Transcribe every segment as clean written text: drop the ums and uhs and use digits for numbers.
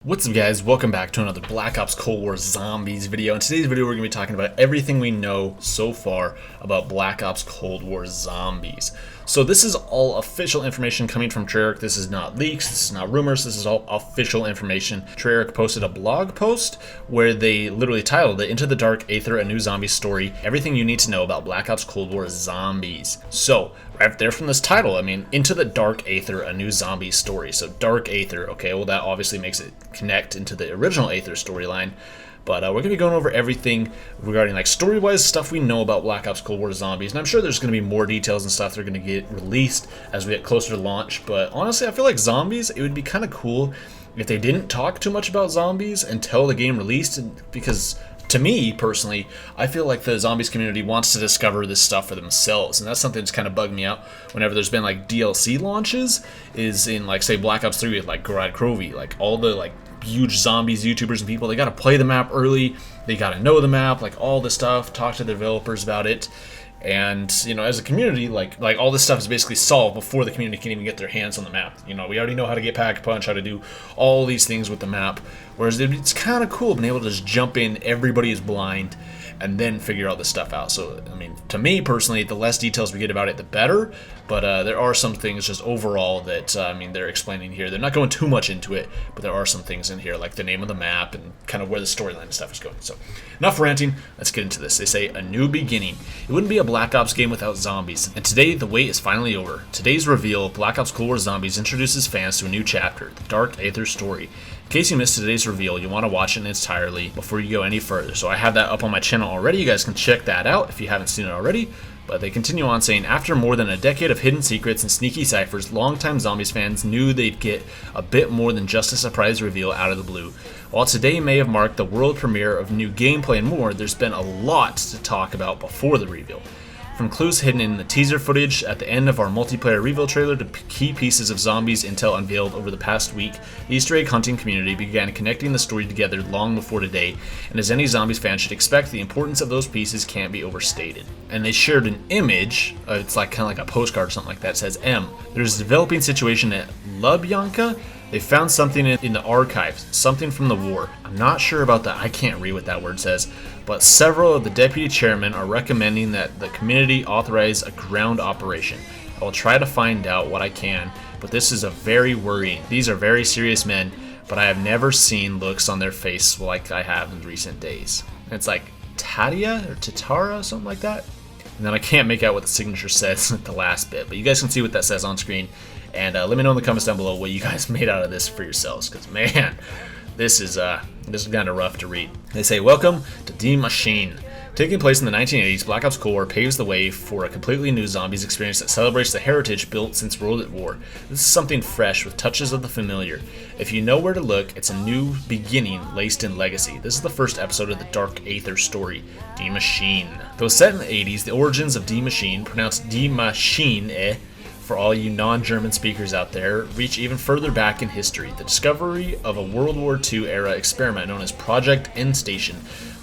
What's up guys, welcome back to another Black Ops Cold War Zombies video. In today's video we're going to be talking about everything we know so far about Black Ops Cold War Zombies. So this is all official information coming from Treyarch. This is not leaks, this is not rumors, this is all official information. Treyarch posted a blog post where they literally titled it, Into the Dark Aether, a New Zombie Story, Everything You Need to Know About Black Ops Cold War Zombies. So, right there from this title, I mean, Into the Dark Aether, a New Zombie Story. So Dark Aether, okay, well that obviously makes it connect into the original Aether storyline. But we're going to be going over everything regarding like story-wise stuff we know about Black Ops Cold War Zombies. And I'm sure there's going to be more details and stuff that are going to get released as we get closer to launch. But honestly, I feel like zombies, it would be kind of cool if they didn't talk too much about zombies until the game released. Because to me, personally, I feel like the zombies community wants to discover this stuff for themselves. And that's something that's kind of bugged me out whenever there's been like DLC launches, is in like, say, Black Ops 3 with like Garad Crovey, like all the like huge zombies YouTubers and people, they got to play the map early, they got to know the map, like all the stuff, talk to the developers about it. And you know, as a community, like all this stuff is basically solved before the community can even get their hands on the map. You know, we already know how to get Pack-a-Punch, how to do all these things with the map, whereas it's kind of cool being able to just jump in, everybody is blind, and then figure all this stuff out. So, I mean, to me personally, the less details we get about it, the better. But there are some things just overall that, I mean, they're explaining here. They're not going too much into it, but there are some things in here, like the name of the map and kind of where the storyline and stuff is going. So, enough ranting, let's get into this. They say, a new beginning. It wouldn't be a Black Ops game without zombies. And today, the wait is finally over. Today's reveal, Black Ops Cold War Zombies introduces fans to a new chapter, the Dark Aether story. In case you missed today's reveal, you want to watch it entirely before you go any further. So I have that up on my channel already. You guys can check that out if you haven't seen it already. But they continue on saying, after more than a decade of hidden secrets and sneaky ciphers, longtime Zombies fans knew they'd get a bit more than just a surprise reveal out of the blue. While today may have marked the world premiere of new gameplay and more, there's been a lot to talk about before the reveal. From clues hidden in the teaser footage at the end of our multiplayer reveal trailer to key pieces of zombies intel unveiled over the past week, the Easter egg hunting community began connecting the story together long before today, and as any zombies fan should expect, the importance of those pieces can't be overstated. And they shared an image, it's like kind of like a postcard or something like that, says M. There's a developing situation at Lubyanka. They found something in the archives, something from the war. I'm not sure about that, I can't read what that word says, but several of the deputy chairmen are recommending that the community authorize a ground operation. I will try to find out what I can, but this is a very worrying. These are very serious men, but I have never seen looks on their face like I have in recent days. And it's like Tatia or Tatara, something like that. And then I can't make out what the signature says at the last bit, but you guys can see what that says on screen. And let me know in the comments down below what you guys made out of this for yourselves, because man, this is kind of rough to read. They say, welcome to Die Maschine. Taking place in the 1980s, Black Ops Cold War paves the way for a completely new zombies experience that celebrates the heritage built since World at War. This is something fresh with touches of the familiar. If you know where to look, it's a new beginning laced in legacy. This is the first episode of the Dark Aether story, Die Maschine. Though set in the 80s, the origins of Die Maschine, pronounced Die Maschine, for all you non-German speakers out there, reach even further back in history. The discovery of a World War II era experiment known as Project Endstation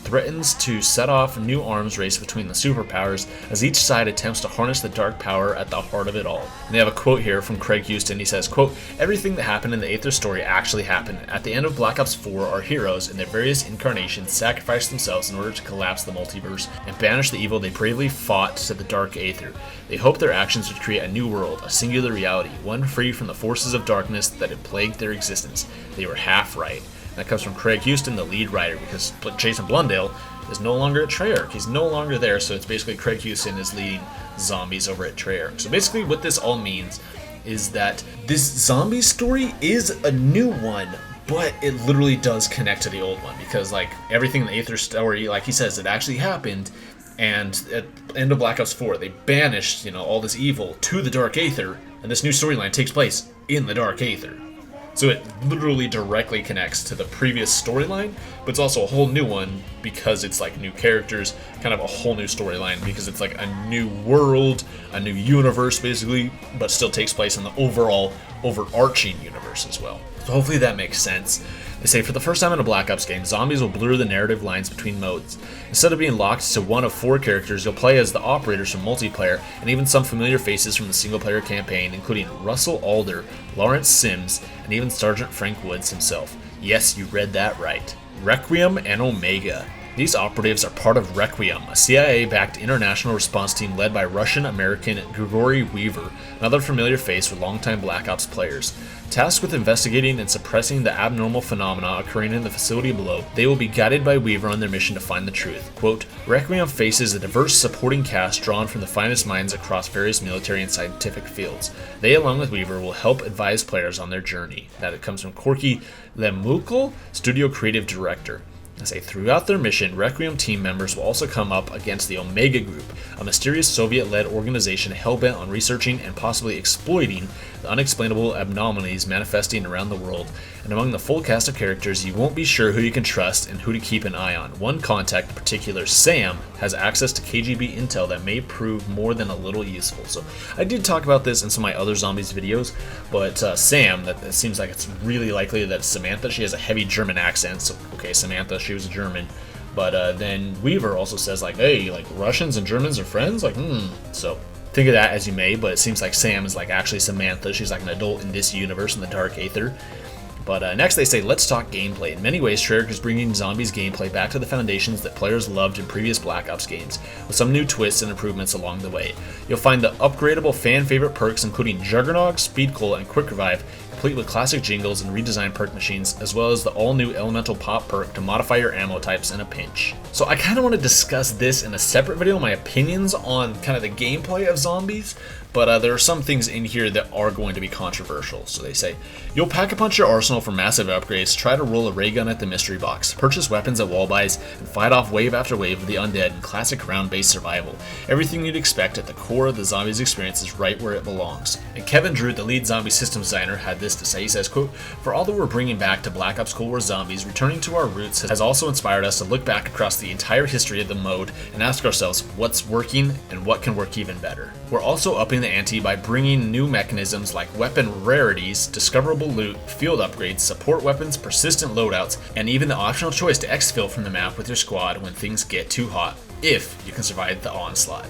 threatens to set off a new arms race between the superpowers as each side attempts to harness the dark power at the heart of it all. And they have a quote here from Craig Houston. He says, quote, everything that happened in the Aether story actually happened. At the end of Black Ops 4, our heroes in their various incarnations sacrificed themselves in order to collapse the multiverse and banish the evil they bravely fought to the Dark Aether. They hoped their actions would create a new world, a singular reality, one free from the forces of darkness that had plagued their existence. They were half right. That comes from Craig Houston, the lead writer, because Jason Blundell is no longer at Treyarch. He's no longer there, so it's basically Craig Houston is leading zombies over at Treyarch. So basically what this all means is that this zombie story is a new one, but it literally does connect to the old one, because like everything in the Aether story, like he says, it actually happened. And at the end of Black Ops 4, they banished, all this evil to the Dark Aether, and this new storyline takes place in the Dark Aether. So it literally directly connects to the previous storyline, but it's also a whole new one because it's like new characters, kind of a whole new storyline because it's like a new world, a new universe basically, but still takes place in the overall overarching universe as well. So hopefully that makes sense. They say for the first time in a Black Ops game, zombies will blur the narrative lines between modes. Instead of being locked to one of 4 characters, you'll play as the operators from multiplayer, and even some familiar faces from the single-player campaign, including Russell Alder, Lawrence Sims, and even Sergeant Frank Woods himself. Yes, you read that right. Requiem and Omega. These operatives are part of Requiem, a CIA-backed international response team led by Russian-American Grigory Weaver, another familiar face for longtime Black Ops players. Tasked with investigating and suppressing the abnormal phenomena occurring in the facility below, they will be guided by Weaver on their mission to find the truth. Quote, Requiem faces a diverse supporting cast drawn from the finest minds across various military and scientific fields. They, along with Weaver, will help advise players on their journey. That comes from Corky Lemukul, Studio Creative Director. I say throughout their mission, Requiem team members will also come up against the Omega Group, a mysterious Soviet-led organization hell-bent on researching and possibly exploiting the unexplainable anomalies manifesting around the world. And among the full cast of characters, you won't be sure who you can trust and who to keep an eye on. One contact, in particular Sam, has access to KGB intel that may prove more than a little useful. So I did talk about this in some of my other zombies videos, but Sam, that seems like it's really likely that Samantha, she has a heavy German accent, so okay, Samantha, she was a German. But then Weaver also says like, hey, like Russians and Germans are friends? Like, So think of that as you may, but it seems like Sam is like actually Samantha. She's like an adult in this universe, in the Dark Aether. But next they say, let's talk gameplay. In many ways, Treyarch is bringing Zombies gameplay back to the foundations that players loved in previous Black Ops games, with some new twists and improvements along the way. You'll find the upgradable fan-favorite perks including Juggernog, Speed Cola, and Quick Revive, complete with classic jingles and redesigned perk machines, as well as the all-new Elemental Pop perk to modify your ammo types in a pinch. So I kind of want to discuss this in a separate video, my opinions on kind of the gameplay of Zombies, but there are some things in here that are going to be controversial. So they say, you'll pack a punch your arsenal for massive upgrades, try to roll a ray gun at the mystery box, purchase weapons at wall buys, and fight off wave after wave of the undead in classic round-based survival. Everything you'd expect at the core of the Zombies experience is right where it belongs. And Kevin Drew, the lead zombie systems designer, had this to say. He says, quote, for all that we're bringing back to Black Ops Cold War Zombies, returning to our roots has also inspired us to look back across the entire history of the mode and ask ourselves what's working and what can work even better. We're also upping the ante by bringing new mechanisms like weapon rarities, discoverable loot, field upgrades, support weapons, persistent loadouts, and even the optional choice to exfil from the map with your squad when things get too hot, if you can survive the onslaught.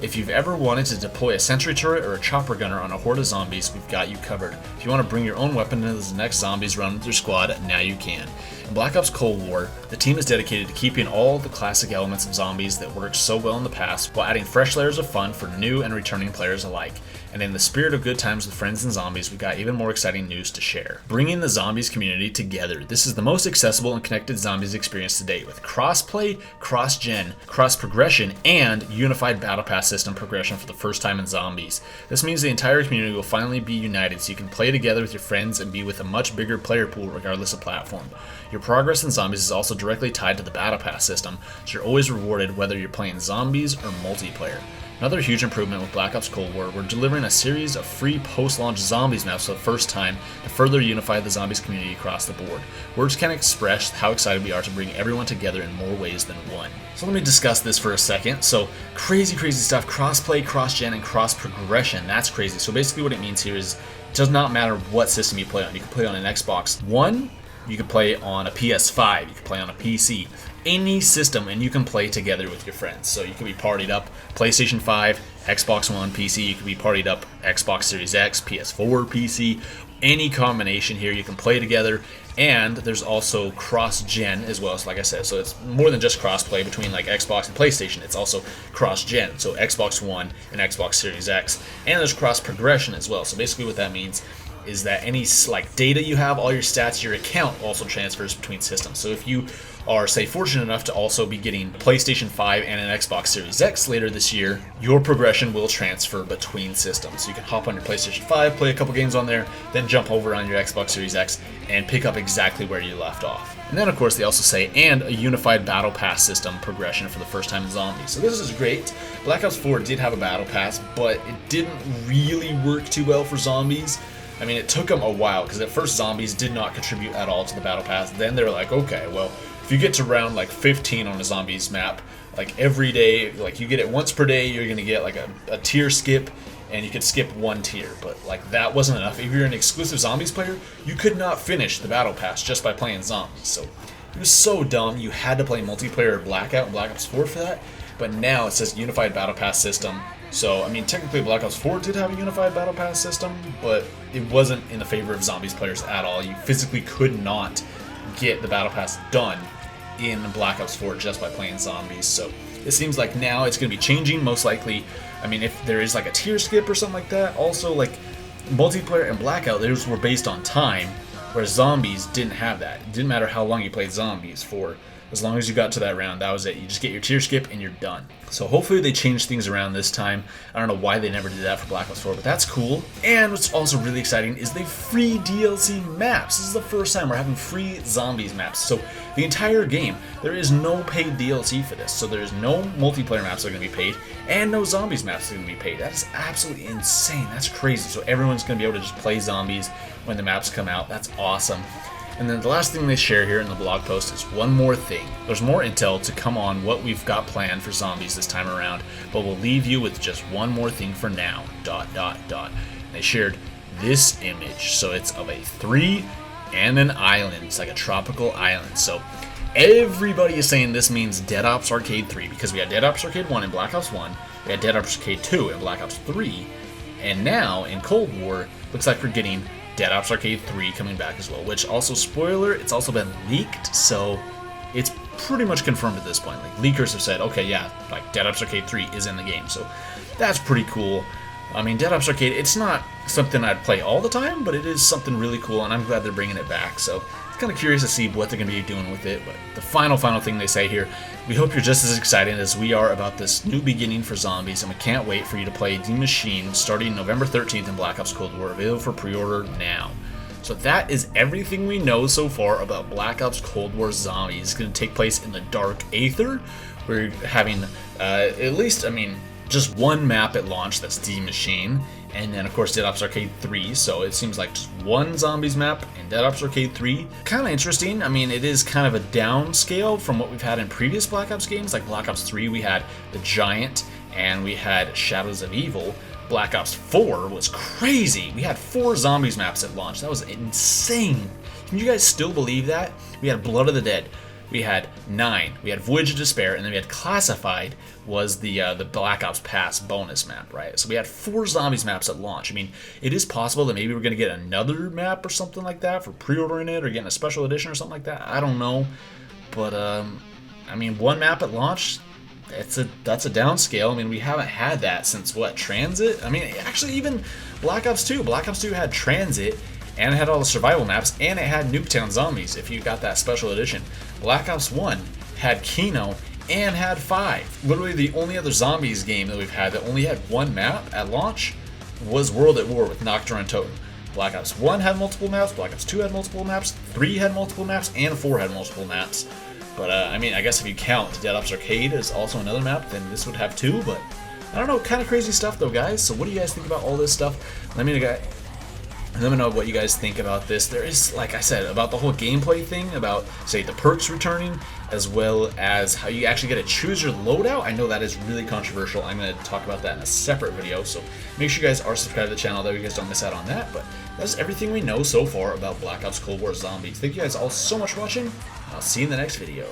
If you've ever wanted to deploy a sentry turret or a chopper gunner on a horde of zombies, we've got you covered. If you want to bring your own weapon into the next zombies run with your squad, now you can. In Black Ops Cold War, the team is dedicated to keeping all the classic elements of zombies that worked so well in the past, while adding fresh layers of fun for new and returning players alike. And in the spirit of good times with friends and zombies, we've got even more exciting news to share. Bringing the zombies community together. This is the most accessible and connected zombies experience to date, with cross-play, cross-gen, cross-progression, and unified battle pass system progression for the first time in zombies. This means the entire community will finally be united so you can play together with your friends and be with a much bigger player pool regardless of platform. Your progress in zombies is also directly tied to the battle pass system, so you're always rewarded whether you're playing zombies or multiplayer. Another huge improvement with Black Ops Cold War, we're delivering a series of free post-launch zombies maps for the first time to further unify the zombies community across the board. Words can't express how excited we are to bring everyone together in more ways than one. So let me discuss this for a second. So crazy stuff, cross-play, cross-gen, and cross-progression, that's crazy. So basically what it means here is it does not matter what system you play on. You can play on an Xbox One, you can play on a PS5, you can play on a PC, any system, and you can play together with your friends. So you can be partied up PlayStation 5, Xbox One, PC, you can be partied up Xbox Series X, PS4, PC, any combination here, you can play together. And there's also cross-gen as well, so like I said, so it's more than just cross-play between like Xbox and PlayStation, it's also cross-gen, so Xbox One and Xbox Series X, and there's cross-progression as well. So basically what that means is that any like data you have, all your stats, your account also transfers between systems. So if you are, say, fortunate enough to also be getting PlayStation 5 and an Xbox Series X later this year, your progression will transfer between systems. So you can hop on your PlayStation 5, play a couple games on there, then jump over on your Xbox Series X and pick up exactly where you left off. And then, of course, they also say, and a unified battle pass system progression for the first time in zombies. So this is great. Black Ops 4 did have a battle pass, but it didn't really work too well for zombies. I mean, it took them a while, because at first zombies did not contribute at all to the battle pass. Then they were like, okay, well, if you get to round like 15 on a zombies map, like every day, like you get it once per day, you're gonna get like a tier skip, and you could skip one tier. But like that wasn't enough. If you're an exclusive zombies player, you could not finish the battle pass just by playing zombies. So it was so dumb. You had to play multiplayer Blackout and Black Ops 4 for that. But now it says unified battle pass system. So, I mean, technically Black Ops 4 did have a unified battle pass system, but it wasn't in the favor of zombies players at all. You physically could not get the battle pass done in Black Ops 4 just by playing zombies. So it seems like now it's going to be changing, most likely. I mean, if there is like a tier skip or something like that. Also, like multiplayer and Blackout, those were based on time, whereas zombies didn't have that. It didn't matter how long you played zombies for. As long as you got to that round, that was it. You just get your tier skip and you're done. So hopefully they change things around this time. I don't know why they never did that for Black Ops 4, but that's cool. And what's also really exciting is they free DLC maps. This is the first time we're having free zombies maps. So the entire game, there is no paid DLC for this. So there's no multiplayer maps that are going to be paid, and no zombies maps that are going to be paid. That is absolutely insane. That's crazy. So everyone's going to be able to just play zombies when the maps come out. That's awesome. And then the last thing they share here in the blog post is one more thing. There's more intel to come on what we've got planned for zombies this time around, but we'll leave you with just one more thing for now, ... They shared this image. So it's of a 3 and an island. It's like a tropical island. So everybody is saying this means Dead Ops Arcade 3, because we had Dead Ops Arcade 1 in Black Ops 1, we had Dead Ops Arcade 2 in Black Ops 3, and now in Cold War, looks like we're getting Dead Ops Arcade 3 coming back as well, which also, spoiler, it's also been leaked, so it's pretty much confirmed at this point. Like, leakers have said, okay, yeah, like Dead Ops Arcade 3 is in the game, so that's pretty cool. I mean, Dead Ops Arcade, it's not something I'd play all the time, but it is something really cool, and I'm glad they're bringing it back, so it's kind of curious to see what they're going to be doing with it. But the final thing they say here, we hope you're just as excited as we are about this new beginning for zombies, and we can't wait for you to play The Machine starting November 13th in Black Ops Cold War, available for pre-order now. So that is everything we know so far about Black Ops Cold War Zombies. It's going to take place in the Dark Aether. We're having at least, I mean, just one map at launch, that's The Machine, and then of course Dead Ops Arcade 3, so it seems like just one zombies map in Dead Ops Arcade 3. Kind of interesting. I mean, it is kind of a downscale from what we've had in previous Black Ops games. Like Black Ops 3, we had the Giant and we had Shadows of Evil. Black Ops 4 was crazy. We had 4 zombies maps at launch. That was insane. Can you guys still believe that? We had Blood of the Dead. We had 9, we had Voyage of Despair, and then we had Classified, was the Black Ops Pass bonus map, right? So we had 4 zombies maps at launch. I mean, it is possible that maybe we're going to get another map or something like that for pre-ordering it, or getting a special edition or something like that. I don't know. But, I mean, one map at launch, that's a downscale. I mean, we haven't had that since, what, Transit? I mean, actually, even Black Ops 2. Black Ops 2 had Transit, and it had all the survival maps, and it had Nuketown Zombies if you got that special edition. Black Ops 1 had Kino and had 5. Literally the only other zombies game that we've had that only had one map at launch was World at War with Nocturne and Totem. Black Ops 1 had multiple maps, Black Ops 2 had multiple maps, 3 had multiple maps, and 4 had multiple maps. But I mean, I guess if you count Dead Ops Arcade as also another map, then this would have 2, but I don't know, kind of crazy stuff though, guys. So what do you guys think about all this stuff? Let me know what you guys think about this. There is, like I said, about the whole gameplay thing, about, say, the perks returning, as well as how you actually get to choose your loadout. I know that is really controversial. I'm going to talk about that in a separate video, so make sure you guys are subscribed to the channel, that you guys don't miss out on that. But that's everything we know so far about Black Ops Cold War Zombies. Thank you guys all so much for watching. I'll see you in the next video.